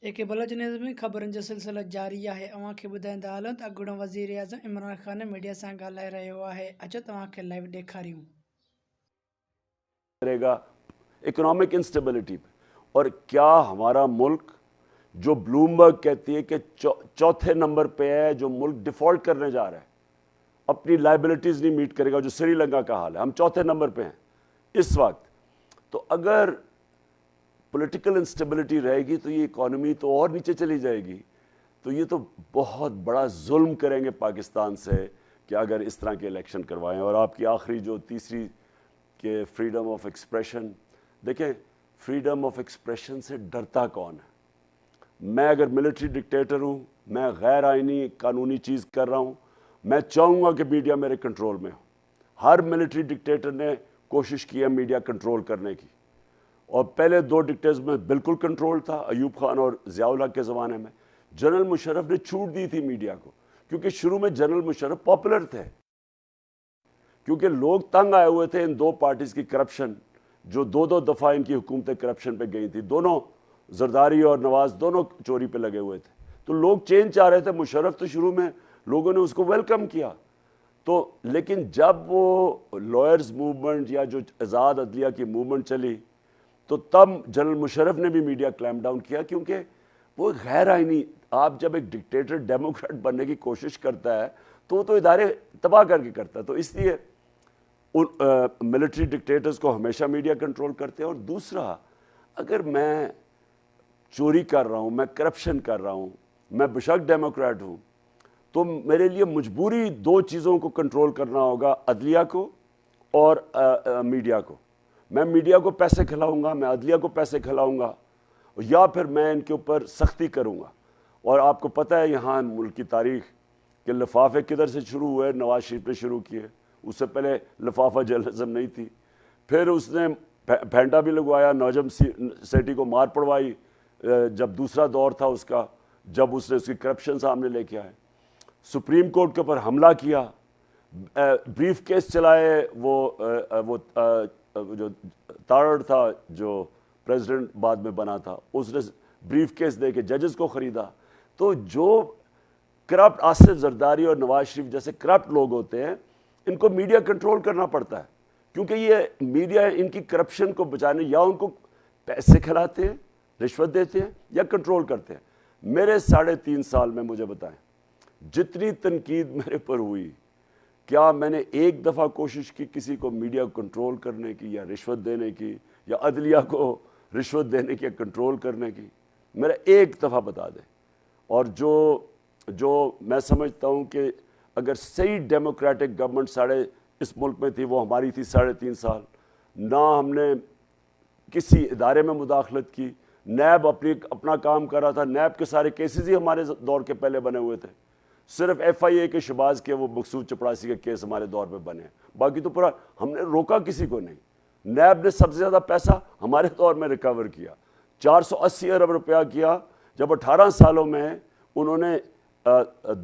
ایک بلج نظمی خبرن جو سلسلہ جاری ہے اواں کے بدائیں حالت اگڑ وزیر اعظم عمران خان نے میڈیا سے گالائے رہو ہے اچھا تمام کے لائیو ڈیکھاریوں کرے گا اکنامک انسٹیبلٹی پہ. اور کیا ہمارا ملک جو بلومبرگ کہتی ہے کہ چوتھے نمبر پہ ہے, جو ملک ڈیفالٹ کرنے جا رہا ہے, اپنی لائبلٹیز نہیں میٹ کرے گا, جو سری لنکا کا حال ہے, ہم چوتھے نمبر پہ ہیں اس وقت. تو اگر پولیٹیکل انسٹیبلٹی رہے گی تو یہ اکانومی تو اور نیچے چلی جائے گی. تو یہ تو بہت بڑا ظلم کریں گے پاکستان سے کہ اگر اس طرح کے الیکشن کروائیں. اور آپ کی آخری جو تیسری کہ فریڈم آف ایکسپریشن, دیکھیں فریڈم آف ایکسپریشن سے ڈرتا کون ہے؟ میں اگر ملٹری ڈکٹیٹر ہوں, میں غیر آئینی قانونی چیز کر رہا ہوں, میں چاہوں گا کہ میڈیا میرے کنٹرول میں ہو. ہر ملٹری ڈکٹیٹر نے کوشش کی ہے میڈیا کنٹرول کرنے کی, اور پہلے دو ڈکٹیٹرز میں بالکل کنٹرول تھا, ایوب خان اور ضیاء الحق کے زمانے میں. جنرل مشرف نے چھوٹ دی تھی میڈیا کو, کیونکہ شروع میں جنرل مشرف پاپولر تھے, کیونکہ لوگ تنگ آئے ہوئے تھے ان دو پارٹیز کی کرپشن, جو دو دفعہ ان کی حکومتیں کرپشن پہ گئی تھی. دونوں زرداری اور نواز دونوں چوری پہ لگے ہوئے تھے, تو لوگ چینج چاہ رہے تھے. مشرف تو شروع میں لوگوں نے اس کو ویلکم کیا, تو لیکن جب وہ لائرز موومنٹ یا جو آزاد عدلیہ کی موومنٹ چلی تو تب جنرل مشرف نے بھی میڈیا کلیمپ ڈاؤن کیا, کیونکہ وہ غیر آئینی. آپ جب ایک ڈکٹیٹر ڈیموکریٹ بننے کی کوشش کرتا ہے تو وہ تو ادارے تباہ کر کے کرتا ہے. تو اس لیے ملٹری ڈکٹیٹرز کو ہمیشہ میڈیا کنٹرول کرتے ہیں. اور دوسرا, اگر میں چوری کر رہا ہوں, میں کرپشن کر رہا ہوں, میں بشک ڈیموکریٹ ہوں, تو میرے لیے مجبوری دو چیزوں کو کنٹرول کرنا ہوگا, عدلیہ کو اور میڈیا کو. میں میڈیا کو پیسے کھلاؤں گا, میں عدلیہ کو پیسے کھلاؤں گا, یا پھر میں ان کے اوپر سختی کروں گا. اور آپ کو پتہ ہے یہاں ملک کی تاریخ کہ لفافے کدھر سے شروع ہوئے, نواز شریف نے شروع کیے. اس سے پہلے لفافہ جرنلزم نہیں تھی. پھر اس نے پھینٹا بھی لگوایا, نوجم سیٹھی کو مار پڑوائی جب دوسرا دور تھا اس کا, جب اس نے اس کی کرپشن سامنے لے کے آئے. سپریم کورٹ کے اوپر حملہ کیا, بریف کیس چلائے. وہ جو تارڑ تھا جو پریزیڈنٹ بعد میں بنا تھا, اس نے بریف کیس دے کے ججز کو خریدا. تو جو کرپٹ آصف زرداری اور نواز شریف جیسے کرپٹ لوگ ہوتے ہیں, ان کو میڈیا کنٹرول کرنا پڑتا ہے, کیونکہ یہ میڈیا ان کی کرپشن کو بچانے یا ان کو پیسے کھلاتے ہیں, رشوت دیتے ہیں, یا کنٹرول کرتے ہیں. میرے 3.5 سال میں مجھے بتائیں جتنی تنقید میرے پر ہوئی, کیا میں نے ایک دفعہ کوشش کی کسی کو میڈیا کو کنٹرول کرنے کی, یا رشوت دینے کی, یا عدلیہ کو رشوت دینے کی, یا کنٹرول کرنے کی؟ میرا ایک دفعہ بتا دیں. اور جو میں سمجھتا ہوں کہ اگر صحیح ڈیموکریٹک گورنمنٹ اس ملک میں تھی, وہ ہماری تھی 3.5 سال. نہ ہم نے کسی ادارے میں مداخلت کی, نیب اپنا کام کر رہا تھا. نیب کے سارے کیسز ہی ہمارے دور کے پہلے بنے ہوئے تھے. صرف ایف آئی اے کے شہباز کے وہ مقصود چپڑاسی کے کیس ہمارے دور میں بنے, باقی تو پورا ہم نے روکا کسی کو نہیں. نیب نے سب سے زیادہ پیسہ ہمارے دور میں ریکور کیا, 480 ارب روپیہ کیا, جب 18 سالوں میں انہوں نے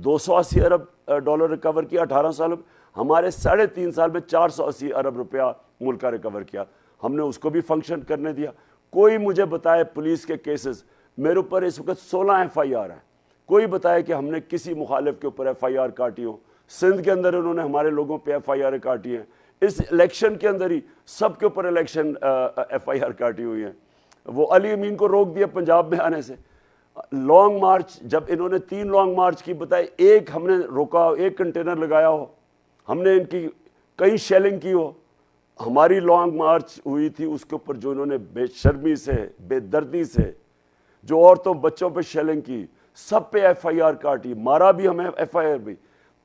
280 ارب ڈالر ریکور کیا 18 سالوں میں. ہمارے 3.5 سال میں 480 ارب روپیہ ملک کا ریکور کیا. ہم نے اس کو بھی فنکشن کرنے دیا. کوئی مجھے بتائے پولیس کے کیسز, میرے اوپر اس وقت 16 ایف آئی آر ہیں, کوئی بتائے کہ ہم نے کسی مخالف کے اوپر ایف آئی آر کاٹی ہو. سندھ کے اندر انہوں نے ہمارے لوگوں پہ ایف آئی آر کاٹی ہیں. اس الیکشن کے اندر ہی سب کے اوپر الیکشن ایف آئی آر کاٹی ہوئی ہیں. وہ علی امین کو روک دیا پنجاب میں آنے سے. لانگ مارچ جب انہوں نے 3 لانگ مارچ کی بتائے, ایک ہم نے روکا, ایک کنٹینر لگایا ہو, ہم نے ان کی کئی شیلنگ کی ہو. ہماری لانگ مارچ ہوئی تھی, اس کے اوپر جو انہوں نے بے شرمی سے, بے دردی سے جو عورتوں بچوں پہ شیلنگ کی, سب پہ ایف آئی آر کاٹی, مارا بھی ہمیں, ایف آئی آر بھی.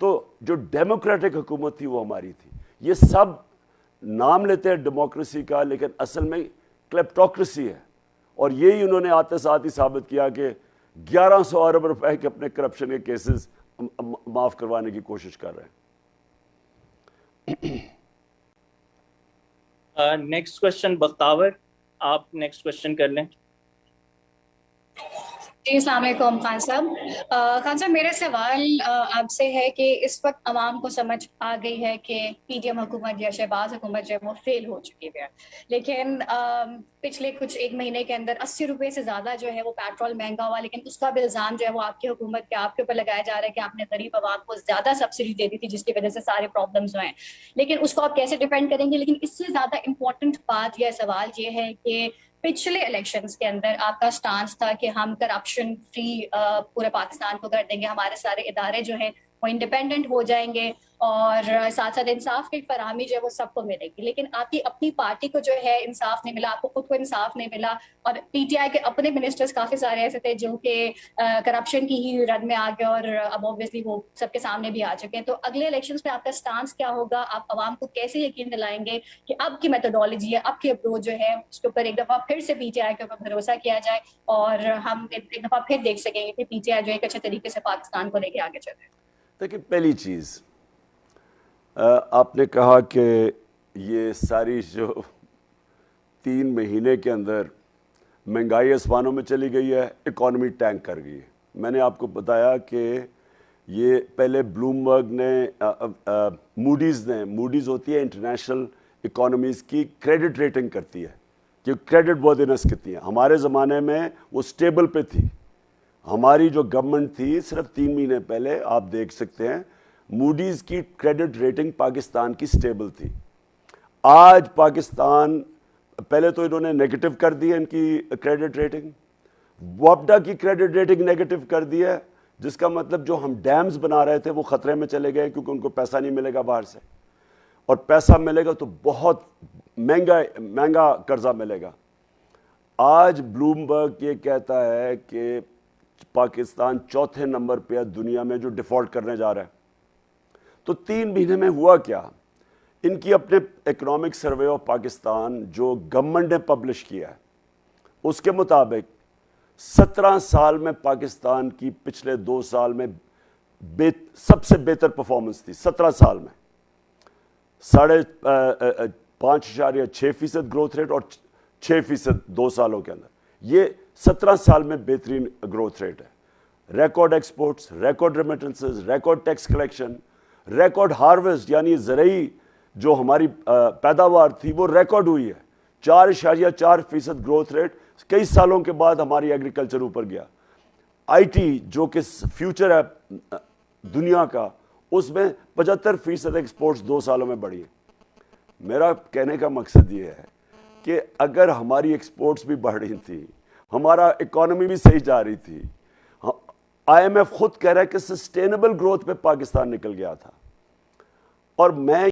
تو جو ڈیموکریٹک حکومت تھی وہ ہماری تھی. یہ سب نام لیتے ہیں ڈیموکریسی کا, لیکن اصل میں کلیپٹوکریسی ہے. اور یہی انہوں نے آتے ساتھ ہی ثابت کیا کہ 1100 ارب روپے کے اپنے کرپشن کے کیسز معاف کروانے کی کوشش کر رہے ہیں. نیکسٹ کوشچن بختاور, آپ نیکسٹ کوشچن کر لیں. جی السلام علیکم خان صاحب. خان صاحب میرا سوال آپ سے ہے کہ اس وقت عوام کو سمجھ آ گئی ہے کہ پی ڈی ایم حکومت یا شہباز حکومت جو ہے وہ فیل ہو چکی ہے، لیکن پچھلے کچھ ایک مہینے کے اندر 80 روپے سے زیادہ جو ہے وہ پیٹرول مہنگا ہوا، لیکن اس کا بھی الزام جو ہے وہ آپ کی حکومت کے آپ کے اوپر لگایا جا رہا ہے کہ آپ نے غریب عوام کو زیادہ سبسڈی دے دی تھی جس کی وجہ سے سارے پرابلمز ہوئے ہیں. لیکن اس کو آپ کیسے ڈیفینڈ کریں گے؟ لیکن اس سے زیادہ امپورٹنٹ بات یا سوال یہ ہے کہ پچھلے الیکشنز کے اندر آپ کا سٹانس تھا کہ ہم کرپشن فری پورے پاکستان کو کر دیں گے، ہمارے سارے ادارے جو ہیں وہ انڈیپینڈنٹ ہو جائیں گے اور ساتھ ساتھ انصاف کی فراہمی جو ہے وہ سب کو ملے گی. لیکن آپ کی اپنی پارٹی کو جو ہے انصاف نہیں ملا، آپ کو خود کو انصاف نہیں ملا، اور پی ٹی آئی کے اپنے منسٹرز کافی سارے ایسے تھے جو کہ کرپشن کی ہی رد میں آ گئے اور اب اوبویسلی وہ سب کے سامنے بھی آ چکے ہیں. تو اگلے الیکشنز پہ آپ کا سٹانس کیا ہوگا؟ آپ عوام کو کیسے یقین دلائیں گے کہ اب کی میتھڈالوجی ہے، اب کی اپروچ جو ہے اس کے اوپر ایک دفعہ پھر سے پی ٹی آئی کے اوپر بھروسہ کیا جائے اور ہم ایک دفعہ پھر دیکھ سکیں گے کہ پی ٹی آئی جو ایک اچھے طریقے سے پاکستان کو لے کے آگے چلے؟ دیکھیں، پہلی چیز آپ نے کہا کہ یہ ساری جو 3 مہینے کے اندر مہنگائی آسمانوں میں چلی گئی ہے، اکانومی ٹینک کر گئی ہے. میں نے آپ کو بتایا کہ یہ پہلے بلومبرگ نے موڈیز ہوتی ہے انٹرنیشنل اکانومیز کی کریڈٹ ریٹنگ کرتی ہے کہ کریڈٹ وردینس کتنی ہے. ہمارے زمانے میں وہ سٹیبل پہ تھی. ہماری جو گورنمنٹ تھی صرف 3 مہینے پہلے آپ دیکھ سکتے ہیں موڈیز کی کریڈٹ ریٹنگ پاکستان کی سٹیبل تھی. آج پاکستان، پہلے تو انہوں نے نیگیٹو کر دی ہے ان کی کریڈٹ ریٹنگ، وابڈا کی کریڈٹ ریٹنگ نیگیٹو کر دی ہے، جس کا مطلب جو ہم ڈیمز بنا رہے تھے وہ خطرے میں چلے گئے کیونکہ ان کو پیسہ نہیں ملے گا باہر سے، اور پیسہ ملے گا تو بہت مہنگا قرضہ ملے گا. آج بلومبرگ یہ کہتا ہے کہ پاکستان 4تھے نمبر پہ ہے دنیا میں جو ڈیفالٹ کرنے جا رہا ہے. تو 3 مہینے میں ہوا کیا؟ ان کی اپنے اکنامک سروے آف پاکستان جو گورنمنٹ نے پبلش کیا ہے اس کے مطابق 17 سال میں پاکستان کی پچھلے 2 سال میں سب سے بہتر پرفارمنس تھی. 17 سال میں 5.6% گروتھ ریٹ اور 6% 2 سالوں کے اندر. یہ 17 سال میں بہترین گروتھ ریٹ ہے. Record exports, record remittances, record tax collection, record harvest, یعنی زرعی جو ہماری پیداوار تھی وہ ریکارڈ ہوئی ہے. 4.4% گروتھ ریٹ. کئی سالوں کے بعد ہماری ایگریکلچر اوپر گیا. آئی ٹی جو کہ فیوچر ہے دنیا کا، اس میں 75% ایکسپورٹس 2 سالوں میں بڑھی ہیں. میرا کہنے کا مقصد یہ ہے کہ اگر ہماری ایکسپورٹس بھی بڑھ رہی تھی، ہمارا اکانومی بھی صحیح جا رہی تھی، آئی ایم ایف خود کہہ رہا ہے کہ سسٹینیبل گروتھ پہ پاکستان نکل گیا تھا. اور میں